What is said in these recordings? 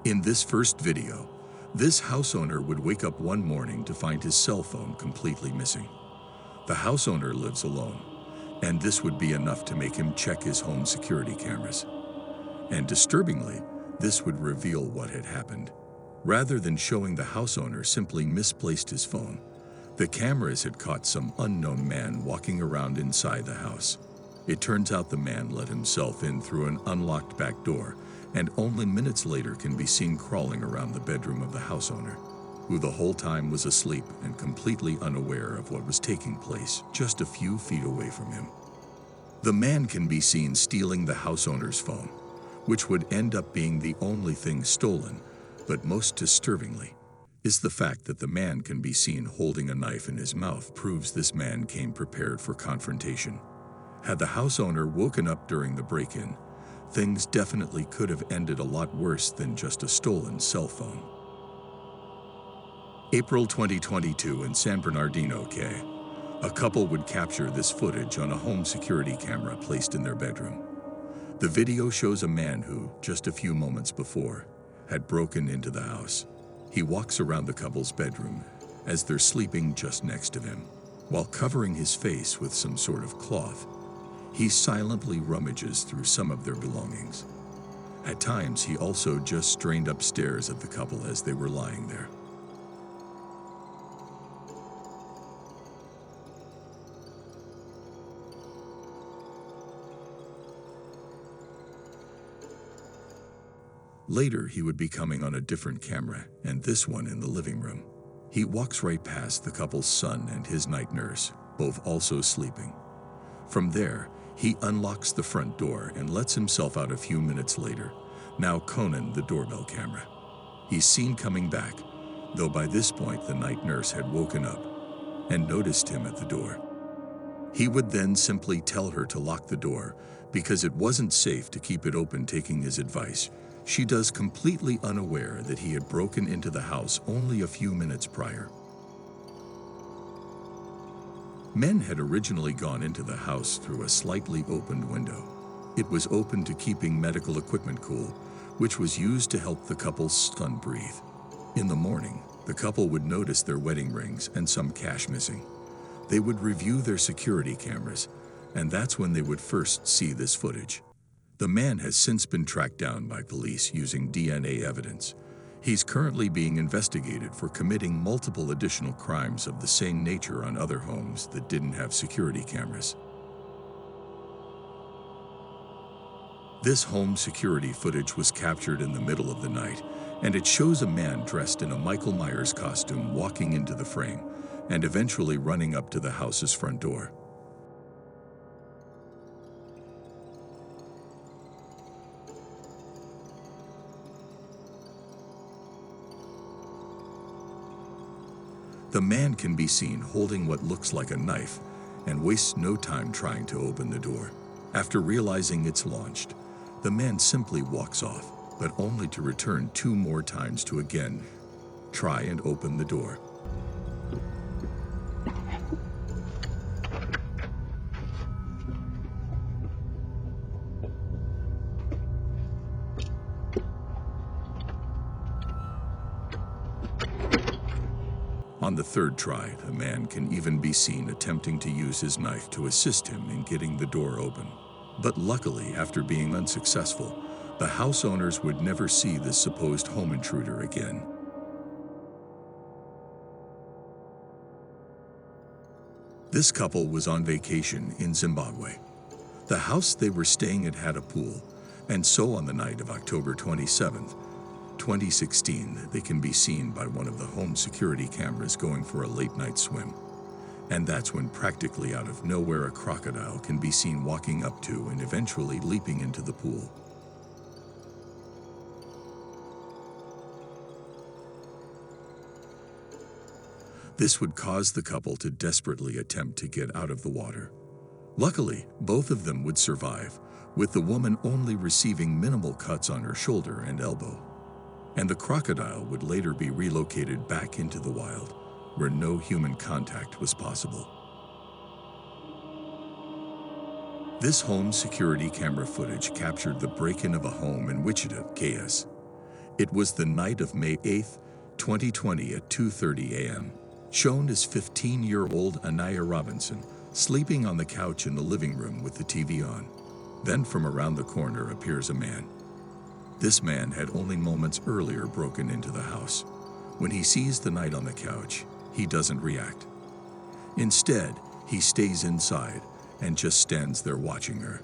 In this first video, this house owner would wake up one morning to find his cell phone completely missing. The house owner lives alone, and this would be enough to make him check his home security cameras. And disturbingly, this would reveal what had happened. Rather than showing the house owner simply misplaced his phone, the cameras had caught some unknown man walking around inside the house. It turns out the man let himself in through an unlocked back door, and only minutes later can be seen crawling around the bedroom of the house owner, who the whole time was asleep and completely unaware of what was taking place just a few feet away from him. The man can be seen stealing the house owner's phone, which would end up being the only thing stolen, but most disturbingly is the fact that the man can be seen holding a knife in his mouth proves this man came prepared for confrontation. Had the house owner woken up during the break-in, things definitely could have ended a lot worse than just a stolen cell phone. April 2022 in San Bernardino, K. A couple would capture this footage on a home security camera placed in their bedroom. The video shows a man who, just a few moments before, had broken into the house. He walks around the couple's bedroom as they're sleeping just next to him. While covering his face with some sort of cloth, he silently rummages through some of their belongings. At times, he also just strained upstairs at the couple as they were lying there. Later, he would be coming on a different camera, and this one in the living room. He walks right past the couple's son and his night nurse, both also sleeping. From there, he unlocks the front door and lets himself out a few minutes later. Now Conan, the doorbell camera. He's seen coming back, though by this point the night nurse had woken up and noticed him at the door. He would then simply tell her to lock the door because it wasn't safe to keep it open, taking his advice. She does, completely unaware that he had broken into the house only a few minutes prior. Men had originally gone into the house through a slightly opened window. It was open to keeping medical equipment cool, which was used to help the couple's son breathe. In the morning, the couple would notice their wedding rings and some cash missing. They would review their security cameras, and that's when they would first see this footage. The man has since been tracked down by police using DNA evidence. He's currently being investigated for committing multiple additional crimes of the same nature on other homes that didn't have security cameras. This home security footage was captured in the middle of the night, and it shows a man dressed in a Michael Myers costume walking into the frame and eventually running up to the house's front door. The man can be seen holding what looks like a knife and wastes no time trying to open the door. After realizing it's launched, the man simply walks off, but only to return 2 more times to again try and open the door. On the 3rd try, the man can even be seen attempting to use his knife to assist him in getting the door open. But luckily, after being unsuccessful, the house owners would never see this supposed home intruder again. This couple was on vacation in Zimbabwe. The house they were staying at had a pool, and so on the night of October 27th, 2016, they can be seen by one of the home security cameras going for a late-night swim. And that's when, practically out of nowhere, a crocodile can be seen walking up to and eventually leaping into the pool. This would cause the couple to desperately attempt to get out of the water. Luckily, both of them would survive, with the woman only receiving minimal cuts on her shoulder and elbow. And the crocodile would later be relocated back into the wild, where no human contact was possible. This home security camera footage captured the break-in of a home in Wichita, KS. It was the night of May 8th, 2020 at 2:30 a.m. Shown as 15-year-old Anaya Robinson, sleeping on the couch in the living room with the TV on. Then from around the corner appears a man. This man had only moments earlier broken into the house. When he sees the night on the couch, he doesn't react. Instead, he stays inside and just stands there watching her.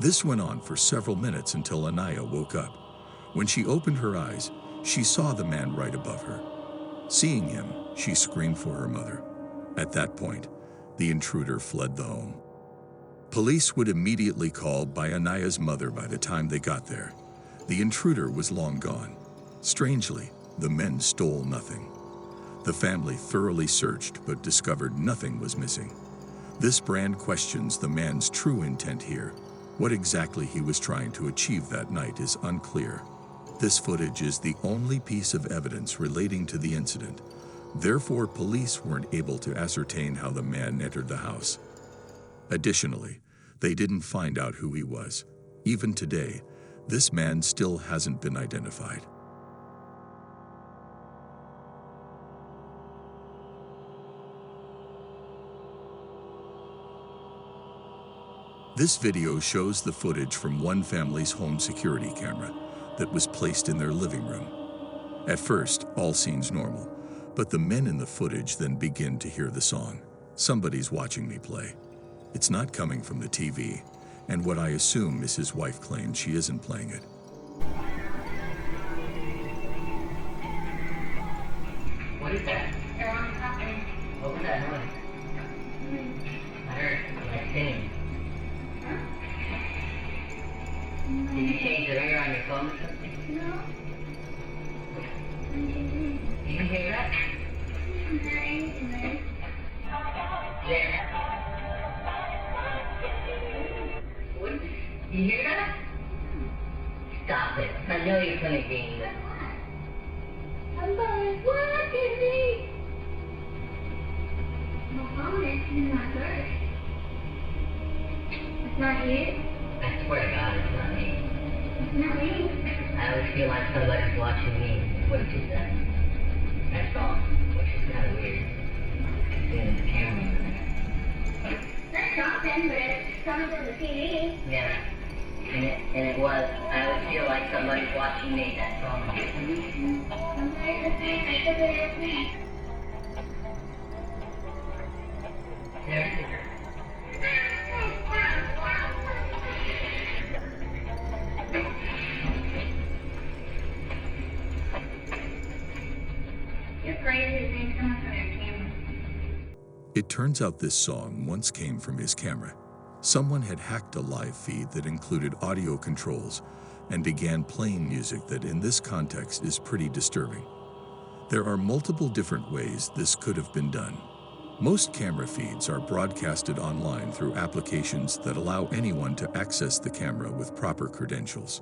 This went on for several minutes until Anaya woke up. When she opened her eyes, she saw the man right above her. Seeing him, she screamed for her mother. At that point, the intruder fled the home. Police would immediately call by Anaya's mother by the time they got there. The intruder was long gone. Strangely, the men stole nothing. The family thoroughly searched but discovered nothing was missing. This brand questions the man's true intent here. What exactly he was trying to achieve that night is unclear. This footage is the only piece of evidence relating to the incident. Therefore, police weren't able to ascertain how the man entered the house. Additionally, they didn't find out who he was. Even today, this man still hasn't been identified. This video shows the footage from one family's home security camera that was placed in their living room. At first, all seems normal, but the men in the footage then begin to hear the song, "Somebody's Watching Me Play." It's not coming from the TV, and what I assume is his wife claims she isn't playing it. What is that? What was that noise? I heard like singing. Did you change the ringer on your phone or something? No. Did you hear that? Yeah. What? You hear that? Stop it. I know you're playing games. Somebody's watching me. My phone is in my purse. It's not you? I swear to God, it's not me. It's not me. I always feel like somebody's watching me. What she said. That's all. Which is kind of weird. Seeing the camera over there. That's something, but it's coming from the TV. Yeah. And it was. I always feel like somebody's watching me. That's all. Somebody's listening. I said that it's me. There it is. You're crazy. Things coming from your camera. It turns out this song once came from his camera. Someone had hacked a live feed that included audio controls and began playing music that in this context is pretty disturbing. There are multiple different ways this could have been done. Most camera feeds are broadcasted online through applications that allow anyone to access the camera with proper credentials.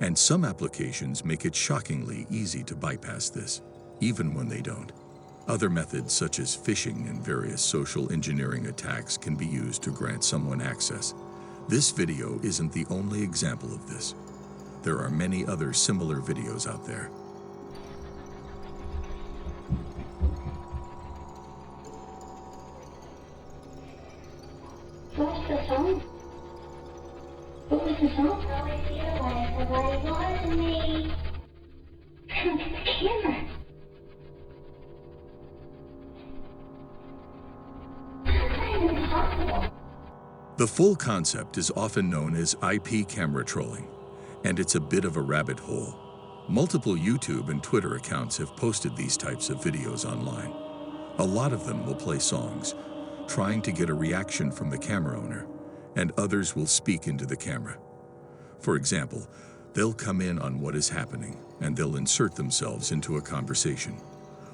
And some applications make it shockingly easy to bypass this, even when they don't. Other methods such as phishing and various social engineering attacks can be used to grant someone access. This video isn't the only example of this. There are many other similar videos out there. What's the song? What was the song? I feel like somebody watching me. From the camera. The full concept is often known as IP camera trolling, and it's a bit of a rabbit hole. Multiple YouTube and Twitter accounts have posted these types of videos online. A lot of them will play songs, trying to get a reaction from the camera owner, and others will speak into the camera. For example, they'll come in on what is happening, and they'll insert themselves into a conversation.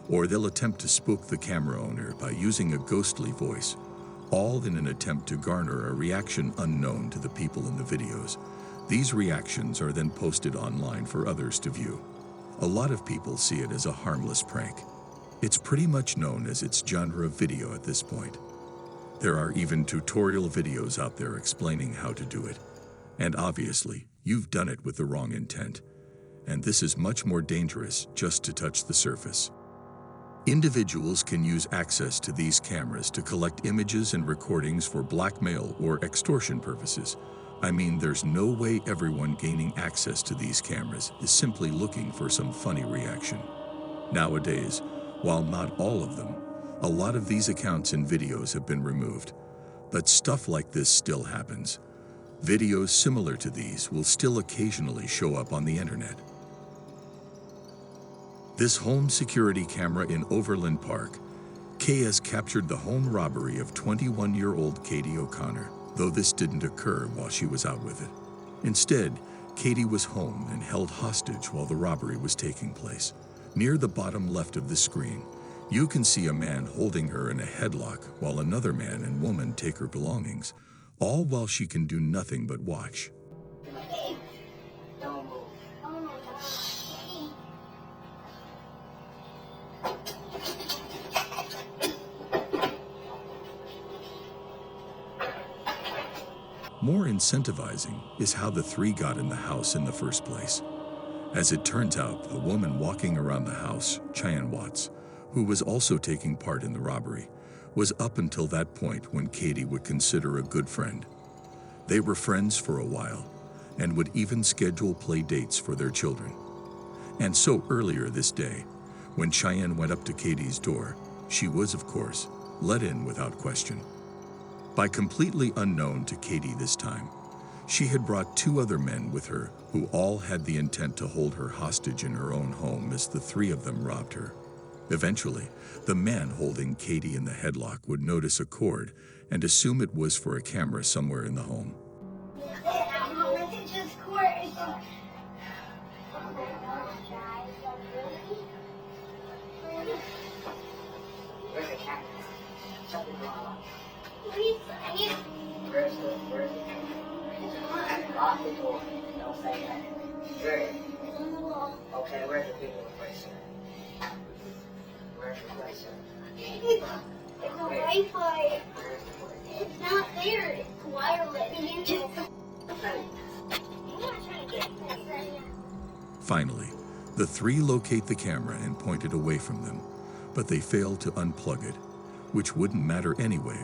Or they'll attempt to spook the camera owner by using a ghostly voice, all in an attempt to garner a reaction unknown to the people in the videos. These reactions are then posted online for others to view. A lot of people see it as a harmless prank. It's pretty much known as its genre of video at this point. There are even tutorial videos out there explaining how to do it. And obviously, you've done it with the wrong intent. And this is much more dangerous just to touch the surface. Individuals can use access to these cameras to collect images and recordings for blackmail or extortion purposes. I mean, there's no way everyone gaining access to these cameras is simply looking for some funny reaction. Nowadays, while not all of them, a lot of these accounts and videos have been removed. But stuff like this still happens. Videos similar to these will still occasionally show up on the internet. This home security camera in Overland Park, KS captured the home robbery of 21-year-old Katie O'Connor, though this didn't occur while she was out with it. Instead, Katie was home and held hostage while the robbery was taking place. Near the bottom left of the screen, you can see a man holding her in a headlock while another man and woman take her belongings, all while she can do nothing but watch. More incentivizing is how the three got in the house in the first place. As it turns out, the woman walking around the house, Cheyenne Watts, who was also taking part in the robbery, was up until that point when Katie would consider a good friend. They were friends for a while and would even schedule play dates for their children. And so earlier this day, when Cheyenne went up to Katie's door, she was, of course, let in without question. By completely unknown to Katie this time, she had brought two other men with her who all had the intent to hold her hostage in her own home as the three of them robbed her. Eventually, the man holding Katie in the headlock would notice a cord and assume it was for a camera somewhere in the home. Okay, where's the people replacement? Where's the replacement? It's a Wi-Fi. It's not there. It's wireless. Finally, the three locate the camera and point it away from them, but they fail to unplug it, which wouldn't matter anyway,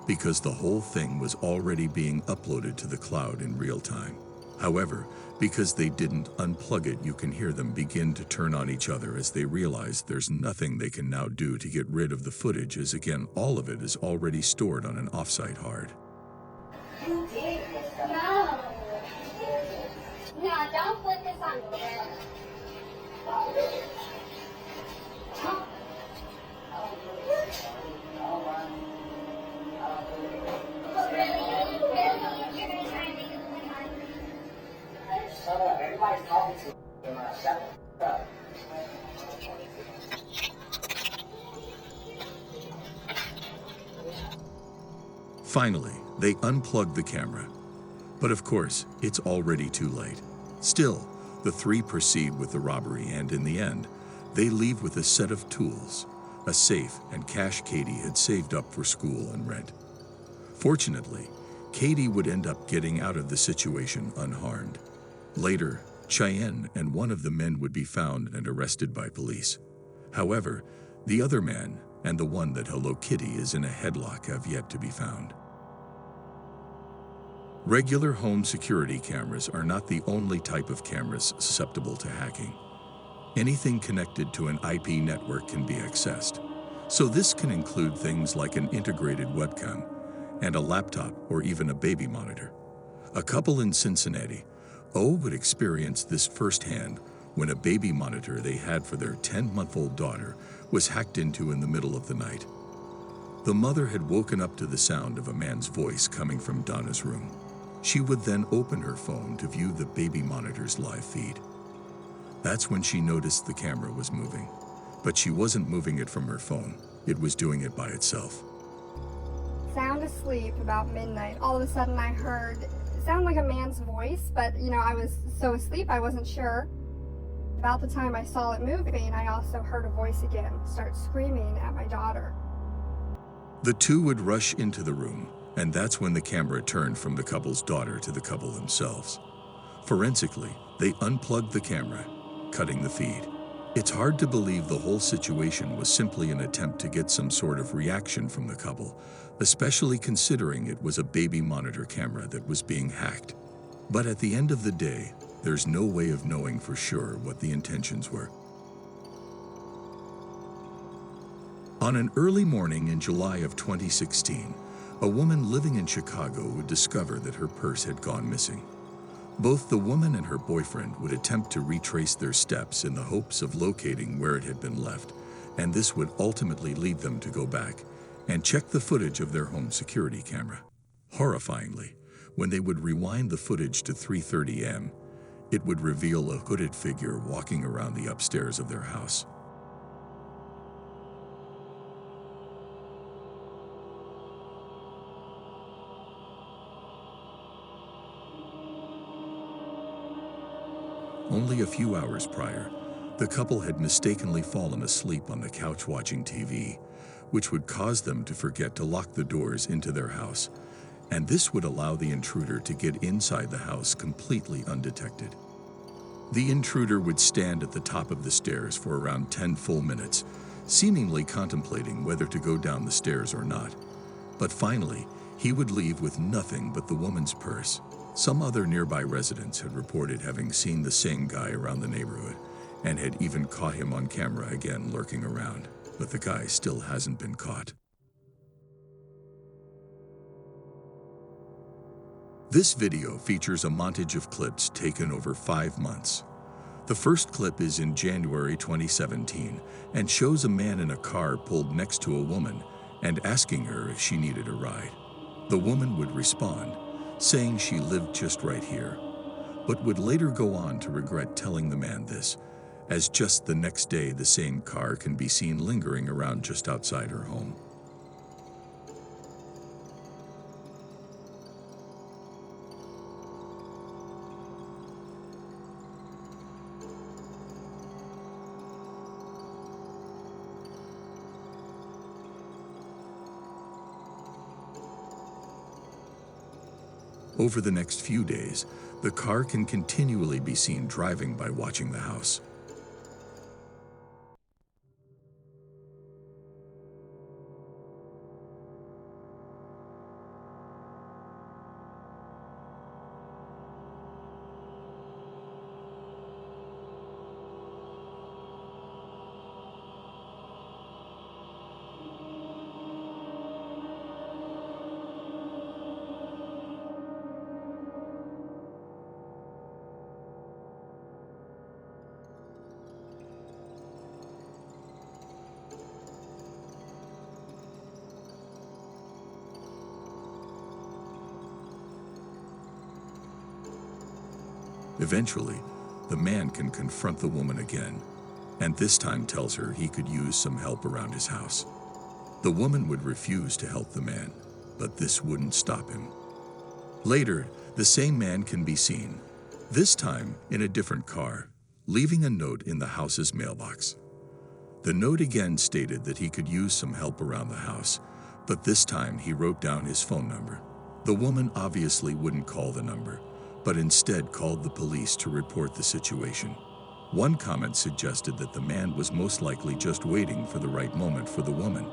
because the whole thing was already being uploaded to the cloud in real time. However, because they didn't unplug it, you can hear them begin to turn on each other as they realize there's nothing they can now do to get rid of the footage, as again, all of it is already stored on an offsite hard. No. No, don't put this on there. Everybody's talking to him. Shut up. Finally, they unplug the camera. But of course, it's already too late. Still, the three proceed with the robbery, and in the end, they leave with a set of tools, a safe, and cash Katie had saved up for school and rent. Fortunately, Katie would end up getting out of the situation unharmed. Later, Cheyenne and one of the men would be found and arrested by police. However, the other man and the one that Hello Kitty is in a headlock have yet to be found. Regular home security cameras are not the only type of cameras susceptible to hacking. Anything connected to an IP network can be accessed. So this can include things like an integrated webcam and a laptop or even a baby monitor. A couple in Cincinnati, would experience this firsthand when a baby monitor they had for their 10-month-old daughter was hacked into in the middle of the night. The mother had woken up to the sound of a man's voice coming from Donna's room. She would then open her phone to view the baby monitor's live feed. That's when she noticed the camera was moving, but she wasn't moving it from her phone. It was doing it by itself. sound asleep about midnight. All of a sudden I heard, it sounded like a man's voice, but I was so asleep I wasn't sure. About the time I saw it moving, I also heard a voice again start screaming at my daughter. The two would rush into the room, and that's when the camera turned from the couple's daughter to the couple themselves. Forensically, they unplugged the camera, cutting the feed. It's hard to believe the whole situation was simply an attempt to get some sort of reaction from the couple, especially considering it was a baby monitor camera that was being hacked. But at the end of the day, there's no way of knowing for sure what the intentions were. On an early morning in July of 2016, a woman living in Chicago would discover that her purse had gone missing. Both the woman and her boyfriend would attempt to retrace their steps in the hopes of locating where it had been left, and this would ultimately lead them to go back and check the footage of their home security camera. Horrifyingly, when they would rewind the footage to 3:30 a.m., it would reveal a hooded figure walking around the upstairs of their house. Only a few hours prior, the couple had mistakenly fallen asleep on the couch watching TV, which would cause them to forget to lock the doors into their house, and this would allow the intruder to get inside the house completely undetected. The intruder would stand at the top of the stairs for around 10 full minutes, seemingly contemplating whether to go down the stairs or not. But finally, he would leave with nothing but the woman's purse. Some other nearby residents had reported having seen the same guy around the neighborhood and had even caught him on camera again lurking around, but the guy still hasn't been caught. This video features a montage of clips taken over 5 months. The first clip is in January 2017 and shows a man in a car pulled next to a woman and asking her if she needed a ride. The woman would respond, saying she lived just right here, but would later go on to regret telling the man this, as just the next day the same car can be seen lingering around just outside her home. Over the next few days, the car can continually be seen driving by watching the house. Eventually, the man can confront the woman again, and this time tells her he could use some help around his house. The woman would refuse to help the man, but this wouldn't stop him. Later, the same man can be seen, this time in a different car, leaving a note in the house's mailbox. The note again stated that he could use some help around the house, but this time he wrote down his phone number. The woman obviously wouldn't call the number, but instead called the police to report the situation. One comment suggested that the man was most likely just waiting for the right moment for the woman.